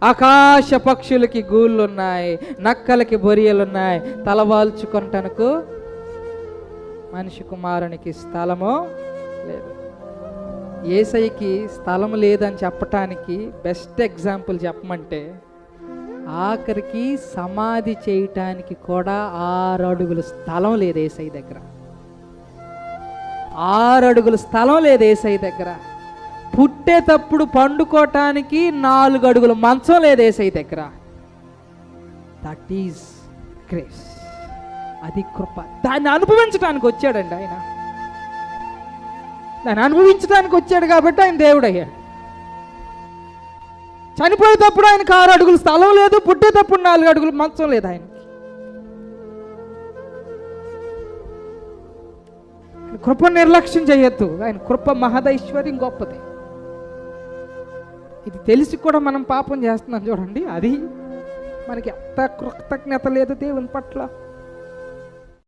ఆకాశ పక్షులకి గూళ్ళు ఉన్నాయి, నక్కలకి బొరియలు ఉన్నాయి, తలవాల్చుకొనటకు మనిషి కుమారునికి స్థలము లేదు. యేసయ్యకి స్థలం లేదని చెప్పటానికి బెస్ట్ ఎగ్జాంపుల్ చెప్పమంటే, ఆఖరికి సమాధి చేయటానికి కూడా 6 అడుగుల స్థలం లేదు యేసయ్య దగ్గర. 6 అడుగుల స్థలం లేదు యేసయ్య దగ్గర. పుట్టేటప్పుడు పండుకోవటానికి 4 అడుగుల మంచం లేదు యేసయ్య దగ్గర. That is grace. అది కృప. దాన్ని అనుభవించడానికి వచ్చాడండి ఆయన. దాన్ని అనుభవించడానికి వచ్చాడు కాబట్టి ఆయన దేవుడు అయ్యాడు. చనిపోయేటప్పుడు ఆయనకు 6 అడుగుల స్థలం లేదు, పుట్టేటప్పుడు 4 అడుగుల మంచం లేదు ఆయనకి. కృప నిర్లక్ష్యం చేయొద్దు. ఆయన కృప మహదైశ్వర్యం గొప్పది. ఇది తెలిసి కూడా మనం పాపం చేస్తున్నాం చూడండి, అది మనకి ఎంత కృతజ్ఞత లేదు దేవుని పట్ల.